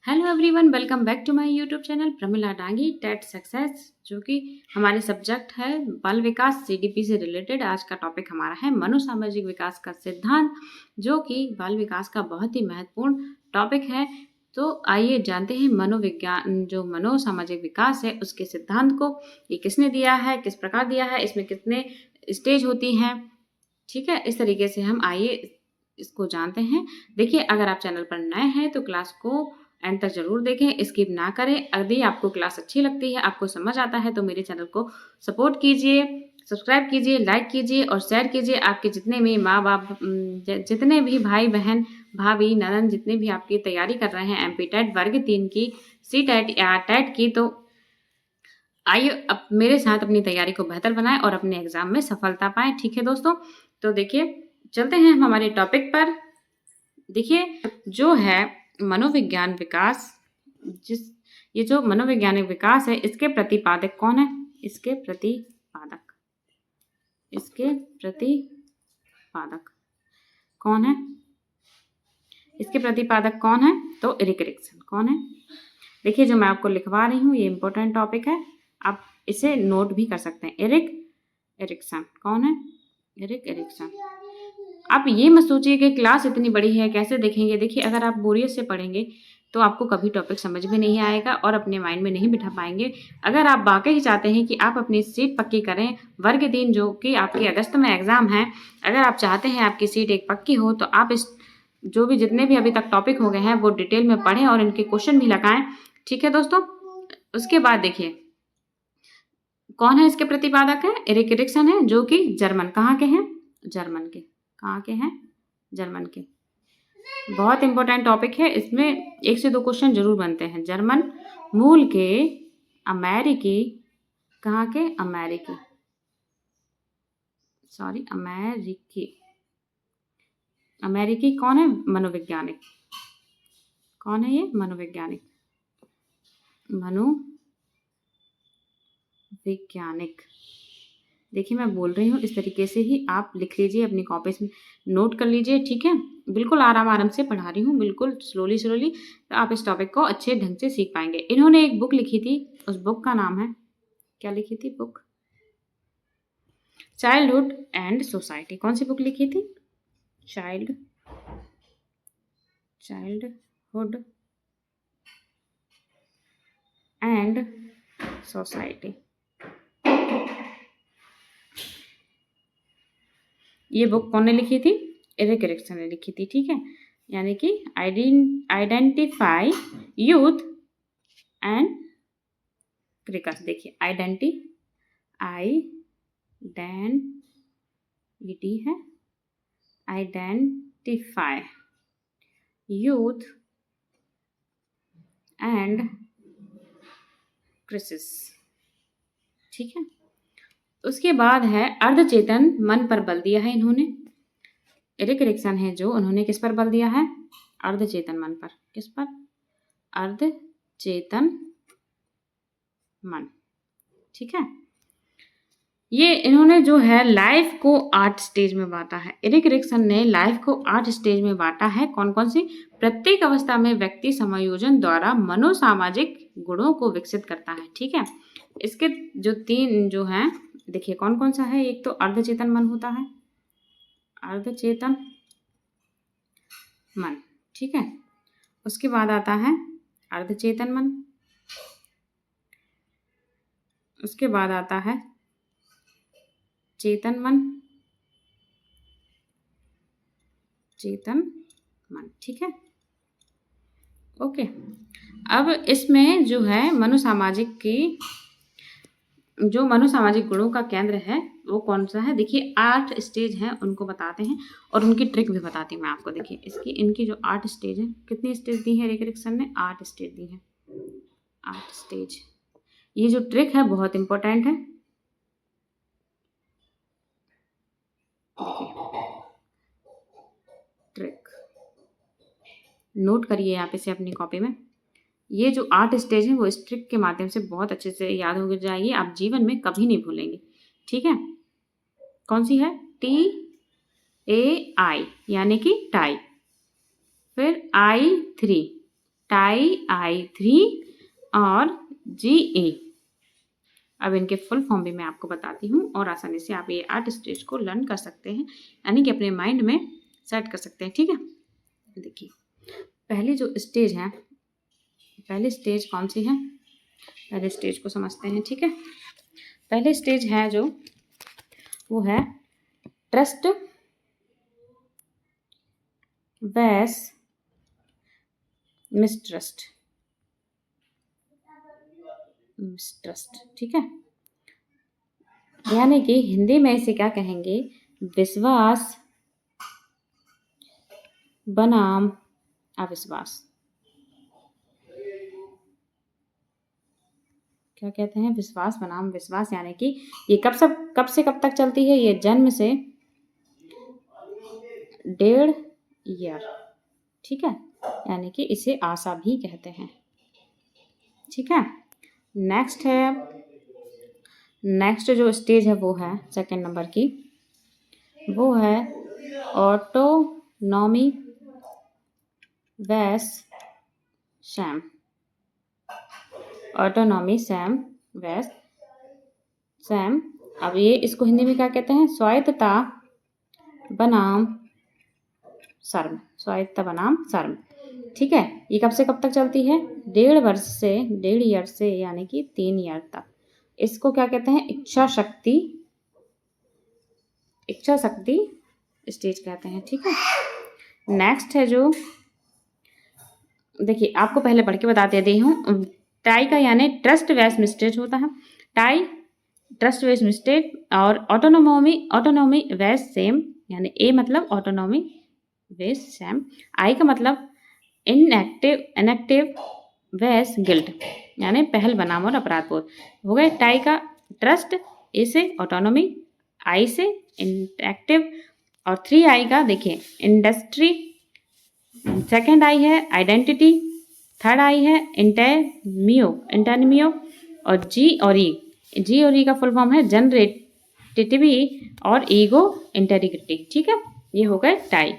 Hello everyone, welcome back to my YouTube channel Pramila Dangi TET success, जो कि हमारे subject है बाल विकास सीडीपी से रिलेटेड। आज का टॉपिक हमारा है मनोसामाजिक विकास का सिद्धांत, जो कि बाल विकास का बहुत ही महत्वपूर्ण टॉपिक है। तो आइए जानते हैं मनोविज्ञान, जो मनोसामाजिक विकास है उसके सिद्धांत को। ये किसने दिया है, किस प्रकार दिया है, इसमें कितने स्टेज होती हैं। ठीक है, इस तरीके से हम आइए इसको जानते हैं। देखिए, अगर आप चैनल पर नए हैं तो क्लास को एंड तक जरूर देखें, स्किप ना करें। यदि आपको क्लास अच्छी लगती है, आपको समझ आता है, तो मेरे चैनल को सपोर्ट कीजिए, सब्सक्राइब कीजिए, लाइक कीजिए और शेयर कीजिए। आपके जितने भी माँ बाप, जितने भी भाई बहन, भाभी, ननद, जितने भी आपकी तैयारी कर रहे हैं एमपी टेट वर्ग 3 की, सी टेट या टेट की, तो आइए अब मेरे साथ अपनी तैयारी को बेहतर बनाएं और अपने एग्जाम में सफलता पाएं। ठीक है दोस्तों, तो देखिए चलते हैं हम हमारे टॉपिक पर। देखिए, जो है मनोविज्ञान विकास, ये जो मनोवैज्ञानिक विकास है, इसके प्रतिपादक कौन है? इसके प्रतिपादक कौन है? इसके प्रतिपादक कौन है? तो एरिक एरिक्सन कौन है? देखिए, जो मैं आपको लिखवा रही हूँ ये इंपॉर्टेंट टॉपिक है, आप इसे नोट भी कर सकते हैं। एरिक एरिक्सन कौन है? Erik Erikson. आप ये मत सोचिए कि क्लास इतनी बड़ी है कैसे देखेंगे। देखिए, अगर आप बोरियत से पढ़ेंगे तो आपको कभी टॉपिक समझ में नहीं आएगा और अपने माइंड में नहीं बिठा पाएंगे। अगर आप वाकई चाहते हैं कि आप अपनी सीट पक्की करें वर्ग 3, जो कि आपके अगस्त में एग्जाम है, अगर आप चाहते हैं आपकी सीट एक पक्की हो, तो आप इस जो भी जितने भी अभी तक टॉपिक हो गए हैं वो डिटेल में पढ़ें और इनके क्वेश्चन भी लगाएं। ठीक है दोस्तों, उसके बाद देखिए कौन है इसके प्रतिपादक है? एरिक एरिक्सन है, जो कि जर्मन कहाँ के हैं? जर्मन के। कहाँ के हैं? जर्मन के। बहुत इंपॉर्टेंट टॉपिक है, इसमें 1 से 2 क्वेश्चन जरूर बनते हैं। जर्मन मूल के अमेरिकी, कहाँ के? अमेरिकी, सॉरी अमेरिकी। अमेरिकी कौन है? मनोवैज्ञानिक। कौन है ये? मनोवैज्ञानिक। मनोवैज्ञानिक। देखिए, मैं बोल रही हूँ इस तरीके से ही आप लिख लीजिए, अपनी कॉपीज में नोट कर लीजिए। ठीक है, बिल्कुल आराम आराम से पढ़ा रही हूँ, बिल्कुल स्लोली स्लोली, तो आप इस टॉपिक को अच्छे ढंग से सीख पाएंगे। इन्होंने एक बुक लिखी थी, उस बुक का नाम है, क्या लिखी थी बुक? Childhood and society. कौन सी बुक लिखी थी? Childhood and society. ये बुक कौन ने लिखी थी? एरिक एरिक्सन ने लिखी थी। ठीक है, यानी कि आइडेंटिफाई यूथ एंड क्रिकस। देखिए, आइडेंटिटी है, आइडेंटिफाई यूथ एंड क्रिसिस। ठीक है, उसके बाद है अर्धचेतन मन पर बल दिया है इन्होंने। एरिक एरिक्सन है जो, उन्होंने किस पर बल दिया है? अर्धचेतन मन पर। किस पर? अर्धचेतन मन। ठीक है, ये इन्होंने जो है लाइफ को 8 स्टेज में बांटा है। एरिक एरिक्सन ने लाइफ को 8 स्टेज में बांटा है। कौन कौन सी? प्रत्येक अवस्था में व्यक्ति समायोजन द्वारा मनोसामाजिक गुणों को विकसित करता है। ठीक है, इसके जो 3 जो हैं, देखिए कौन कौन सा है। एक तो अर्धचेतन मन होता है, अर्धचेतन मन। ठीक है, उसके बाद आता है अर्धचेतन मन, उसके बाद आता है चेतन मन, चेतन मन। ठीक है, ओके। अब इसमें जो है मनोसामाजिक की, जो मनोसामाजिक गुणों का केंद्र है वो कौन सा है? देखिए, 8 स्टेज हैं, उनको बताते हैं और उनकी ट्रिक भी बताती हूँ मैं आपको। देखिए, इनकी जो 8 स्टेज है, कितनी स्टेज दी है एरिक एरिक्सन ने? 8 स्टेज दी है, 8 स्टेज। ये जो ट्रिक है बहुत इंपॉर्टेंट है। ट्रिक नोट करिए आप इसे अपनी कॉपी में। ये जो 8 स्टेज है वो इस ट्रिक के माध्यम से बहुत अच्छे से याद हो जाएगी, आप जीवन में कभी नहीं भूलेंगे। ठीक है, कौन सी है? TAI, यानी कि टाई। फिर I3, टाई I3 और GA। अब इनके फुल फॉर्म भी मैं आपको बताती हूँ और आसानी से आप ये 8 स्टेज को लर्न कर सकते हैं, यानी कि अपने माइंड में सेट कर सकते हैं। ठीक है, देखिए पहली जो स्टेज है, पहली स्टेज कौन सी है, पहले स्टेज को समझते हैं। ठीक है, पहले स्टेज है जो वो है ट्रस्ट वर्सेस मिसट्रस्ट। ठीक है, यानी कि हिंदी में इसे क्या कहेंगे, विश्वास बनाम अविश्वास। क्या कहते हैं, विश्वास बनाम विश्वास, यानी कि ये कब से कब तक चलती है, ये जन्म से 1.5 ईयर। ठीक है, यानी कि इसे आशा भी कहते हैं। ठीक है, नेक्स्ट जो स्टेज है वो है सेकंड नंबर की, वो है autonomy versus Sam. Autonomy Sam versus Sam. अब ये इसको हिंदी में क्या कहते हैं, स्वायत्तता बनाम शर्म। स्वायत्तता बनाम शर्म। ठीक है, ये कब से कब तक चलती है, 1.5 ईयर से यानी कि 3 ईयर तक। इसको क्या कहते हैं, इच्छा शक्ति स्टेज कहते हैं। ठीक है, नेक्स्ट है जो, देखिए आपको पहले पढ़ के बता दे हूँ, टाई का यानी ट्रस्ट वेस मिस्टेज होता है, टाई ट्रस्ट वेस मिस्टेज, और ऑटोनॉमी वेस सेम, यानी ए मतलब ऑटोनॉमी वेस सेम, आई का मतलब इनएक्टिव वेस गिल्ट, यानी पहल बनाम और अपराध बोध हो गए। टाई का ट्रस्ट, ए से ऑटोनॉमी, आई से इनएक्टिव, और 3 का देखिए इंडस्ट्री, सेकेंड आई है आइडेंटिटी, थर्ड आई है इंटरमियो, और जी और ई का फुल फॉर्म है जनरेटिविटी और ईगो इंटेग्रिटी। ठीक है, ये हो गए टाई,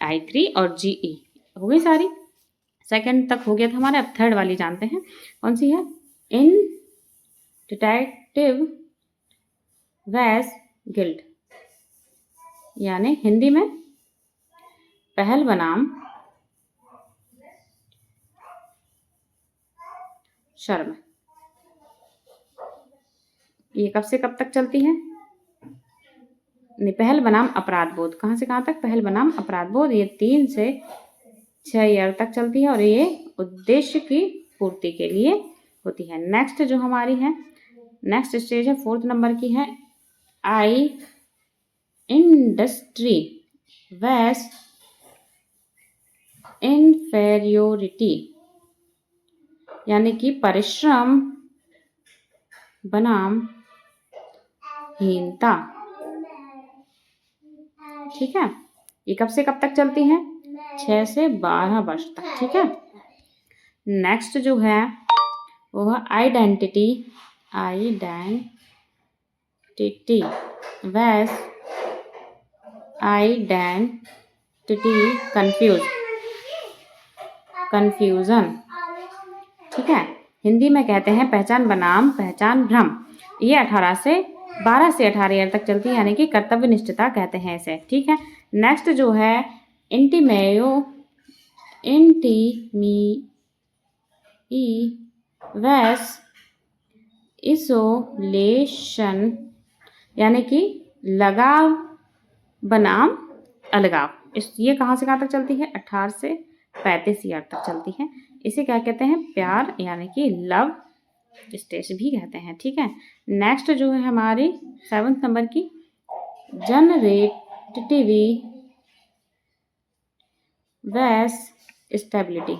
I3 और GE हो गई सारी। सेकंड तक हो गया था हमारा, अब थर्ड वाली जानते हैं कौन सी है, इंडिटेक्टिव वेस गिल्ट, यानी हिंदी में पहल बनाम शर्म। ये कब से कब तक चलती है, पहल बनाम अपराध बोध, कहाँ से कहाँ तक, पहल बनाम अपराध बोध, ये 3 से 6 ईयर तक चलती है और ये उद्देश्य की पूर्ति के लिए होती है। नेक्स्ट जो हमारी है, नेक्स्ट स्टेज है 4th नंबर की है, आई इंडस्ट्री वेस इन्फेरियोरिटी, यानी कि परिश्रम बनाम हीनता। ठीक है, ये कब से कब तक चलती है, 6 से 12 वर्ष तक। ठीक है, नेक्स्ट जो है वो है आइडेंटिटी वेस आइडेंटिटी कंफ्यूजन। ठीक है, हिंदी में कहते हैं पहचान बनाम पहचान भ्रम। ये 12 से 18 ईयर तक चलती है, यानी कि कर्तव्य निष्ठता कहते हैं इसे। ठीक है, नेक्स्ट जो है वेस इसोलेशन, यानी कि लगाव बनाम अलगाव। ये कहाँ से कहाँ तक चलती है, 18 से 35 ईयर तक चलती है। इसे क्या कहते हैं, प्यार यानी कि लव स्टेज भी कहते हैं। ठीक है, नेक्स्ट जो है हमारी 7th नंबर की, जनरेटिविटी वेस स्टेबिलिटी,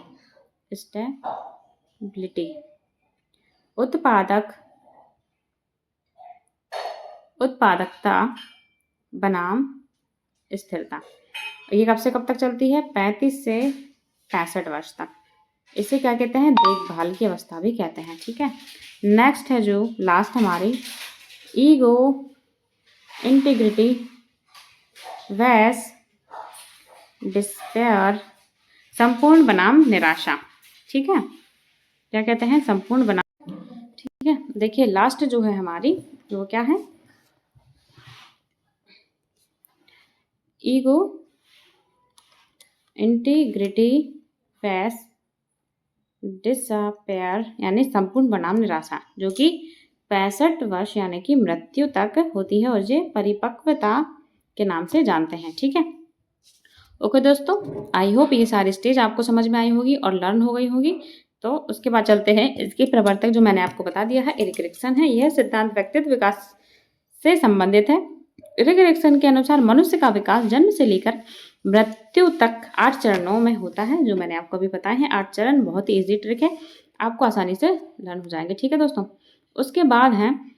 उत्पादकता बनाम स्थिरता। ये कब से कब तक चलती है, 35 से 65 वर्ष तक। इसे क्या कहते हैं, देखभाल की अवस्था भी कहते हैं। ठीक है, नेक्स्ट है जो लास्ट हमारी, ईगो इंटीग्रिटी वेस डिस्पेयर, संपूर्ण बनाम निराशा। ठीक है, क्या कहते हैं, संपूर्ण बनाम। ठीक है, देखिए लास्ट जो है हमारी, वो क्या है, ईगो, इंटीग्रिटी, पैस, डिसअपेयर यानी संपूर्ण बनाम निराशा, जो कि 65 वर्ष यानी कि मृत्यु तक होती है और ये परिपक्वता के नाम से जानते हैं। ठीक है, ओके दोस्तों, आई होप ये सारी स्टेज आपको समझ में आई होगी और लर्न हो गई होगी। तो उसके बाद चलते हैं, इसके प्रवर्तक जो मैंने आपको बता दिया है, एरिक एरिक्सन है। यह सिद्धांत व्यक्तित्व विकास से संबंधित है। एरिक एरिक्सन के अनुसार मनुष्य का विकास जन्म से लेकर मृत्यु तक 8 चरणों में होता है, जो मैंने आपको अभी बताए हैं। 8 चरण बहुत ही ईजी ट्रिक है, आपको आसानी से लर्न हो जाएंगे। ठीक है दोस्तों, उसके बाद है,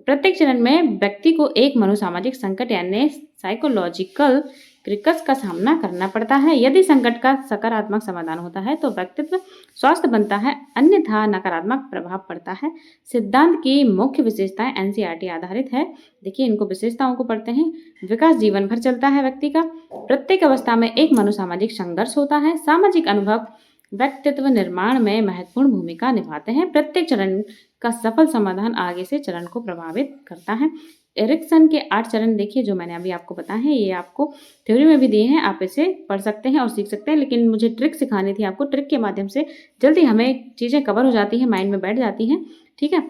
प्रत्येक चरण में व्यक्ति को एक मनोसामाजिक संकट यानी साइकोलॉजिकल क्रिकस का सामना करना पड़ता है। यदि संकट का सकारात्मक समाधान होता है तो व्यक्तित्व स्वस्थ बनता है, अन्यथा नकारात्मक प्रभाव पड़ता है। सिद्धांत की मुख्य विशेषताएं एनसीईआरटी आधारित है। देखिए, इनको विशेषताओं को पढ़ते हैं। विकास जीवन भर चलता है व्यक्ति का। प्रत्येक अवस्था में एक मनोसामाजिक संघर्ष होता है। सामाजिक अनुभव व्यक्तित्व निर्माण में महत्वपूर्ण भूमिका निभाते हैं। प्रत्येक चरण का सफल समाधान आगे से चरण को प्रभावित करता है। एरिक्सन के 8 चरण देखिए, जो मैंने अभी आपको बताए हैं, ये आपको थ्योरी में भी दिए हैं, आप इसे पढ़ सकते हैं और सीख सकते हैं। लेकिन मुझे ट्रिक सिखानी थी आपको, ट्रिक के माध्यम से जल्दी हमें चीज़ें कवर हो जाती हैं, माइंड में बैठ जाती हैं। ठीक है,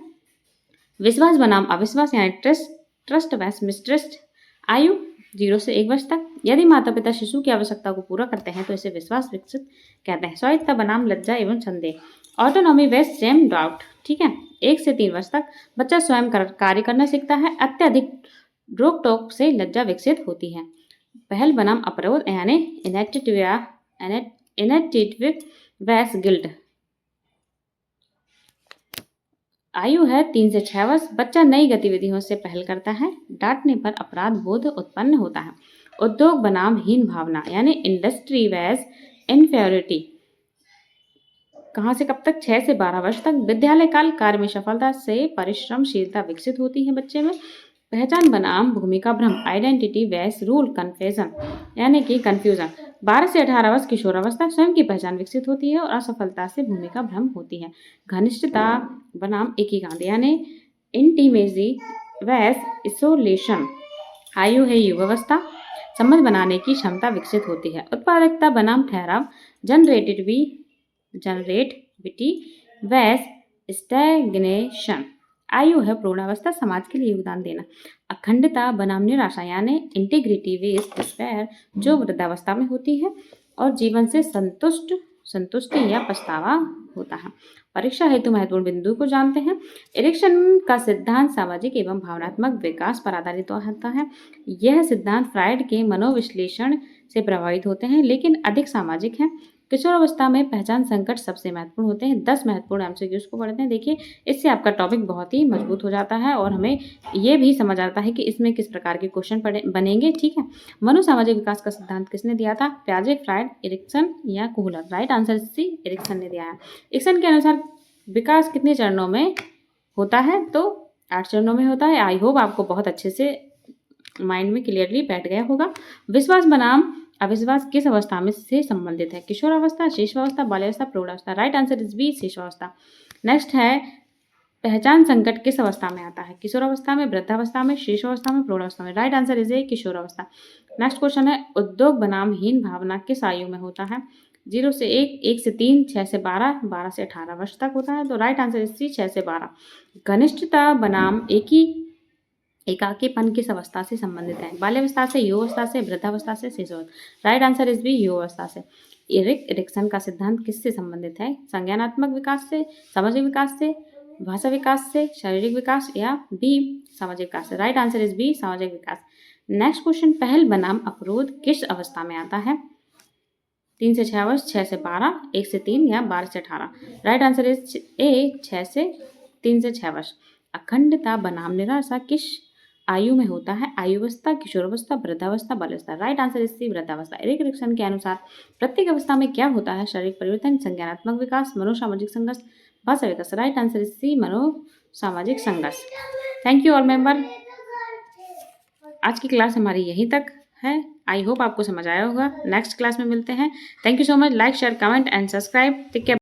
विश्वास बनाम अविश्वास यानी ट्रस्ट वैस मिसट्रस्ट। आयु 0 से 1 वर्ष तक। यदि माता पिता शिशु की आवश्यकता को पूरा करते हैं तो इसे विश्वास विकसित कहते हैं। स्वायत्तता बनाम लज्जा एवं संदेह। ऑटोनॉमी वेस्ट सेम डाउट। ठीक है, 1 से 3 वर्ष तक बच्चा स्वयं कार्य करना सीखता है। अत्यधिक रोक टोक से लज्जा विकसित होती है। पहल बनाम अपरोध यानी इनेटिव वैस गिल्ट। आयु है 3 से 6 वर्ष। बच्चा नई गतिविधियों से पहल करता है। डांटने पर अपराध बोध उत्पन्न होता है। उद्योग बनाम हीन भावना यानी इंडस्ट्री वैस इन्फेरियोरिटी। कहाँ से कब तक? 6 से 12 वर्ष तक। विद्यालय काल कार्य में सफलता से परिश्रमशीलता विकसित होती है बच्चे में। पहचान बनाम भूमिका भ्रम आइडेंटिटी वैस रूल कन्फ्यूजन यानी कि कन्फ्यूजन। 12 से 18 वर्ष किशोरावस्था। स्वयं की पहचान विकसित होती है और असफलता से भूमिका भ्रम होती है। घनिष्ठता बनाम एकीकांत यानी इंटीमेसी वैस इसोलेशन। आयु है युवावस्था। संबंध बनाने की क्षमता विकसित होती है। उत्पादकता बनाम ठहराव जनरेटिविटी वैस स्टैग्नेशन। आयु है प्रौढ़ावस्था। समाज के लिए योगदान देना। अखंडता बनाम निराशा यानी इंटीग्रिटी वेस डिस्पेयर, जो वृद्धावस्था में होती है और जीवन से संतुष्टि या पछतावा होता है। परीक्षा हेतु महत्वपूर्ण बिंदु को जानते हैं। एरिक्सन का सिद्धांत सामाजिक एवं भावनात्मक विकास पर आधारित होता है। यह सिद्धांत फ्राइड के मनोविश्लेषण से प्रभावित होते हैं, लेकिन अधिक सामाजिक हैं। किशोरावस्था में पहचान संकट सबसे महत्वपूर्ण होते हैं। 10 महत्वपूर्ण एमसीक्यूज को पढ़ते हैं। देखिए, इससे आपका टॉपिक बहुत ही मजबूत हो जाता है और हमें ये भी समझ आता है कि इसमें किस प्रकार के क्वेश्चन बनेंगे। ठीक है, मनोसामाजिक विकास का सिद्धांत किसने दिया था? पियाजे, फ्राइड, एरिक्सन या Kohler? Right answer C, Erikson ने दिया है। एरिक्सन के अनुसार विकास कितने चरणों में होता है? तो 8 चरणों में होता है। आई होप आपको बहुत अच्छे से माइंड में क्लियरली बैठ गया होगा। विश्वास बनाम अविश्वास किस अवस्था में से संबंधित है? किशोरावस्था, शिशुअवस्था, बाल्यावस्था, प्रौढ़ावस्था? राइट आंसर इज बी, शिशुअवस्था। नेक्स्ट है, पहचान संकट किस अवस्था में आता है? किशोरावस्था में, वृद्धावस्था में, शिशुअवस्था में, प्रौढ़ावस्था में? राइट आंसर इज ए, किशोरावस्था। नेक्स्ट क्वेश्चन है, उद्योग बनाम हीन भावना किस आयु में होता है? 0 से 1, 1 से 3, 6 से 12, 12 से 18 वर्ष तक होता है। तो राइट आंसर इज सी, 6 से 12। घनिष्ठता बनाम एकाकीपन किस अवस्था से संबंधित है? बाल्यावस्था से, युवावस्था से, वृद्धावस्था से, शिशुअवस्था? राइट आंसर इज बी, युवावस्था से। एरिक्सन का सिद्धांत किससे संबंधित है? संज्ञानात्मक विकास से, सामाजिक विकास से, भाषा विकास से, शारीरिक विकास या बी, सामाजिक विकास से? राइट आंसर इज बी, सामाजिक विकास। नेक्स्ट क्वेश्चन, पहल बनाम अपरोध किस अवस्था में आता है? 3 से 6 वर्ष, 6 से 12, 1 से 3 या 12 से 18? राइट आंसर इज ए, 6 से 3 से 6 वर्ष। अखंडता बनाम निराशा किस आयु में होता है? आयुवस्था, किशोरावस्था, वृद्धावस्था, बाल्यावस्था? राइट आंसर इज सी, वृद्धावस्था। एरिक एरिक्सन के अनुसार प्रत्येक अवस्था में क्या होता है? शारीरिक परिवर्तन, संज्ञानात्मक विकास, मनोसामाजिक संघर्ष, भाषा विकास? राइट आंसर इज सी, मनोसामाजिक संघर्ष। Thank you all member. आज की क्लास हमारी यहीं तक है। आई होप आपको समझ आया होगा। नेक्स्ट क्लास में मिलते हैं। Thank you so much. Like, share, comment and subscribe. Take care.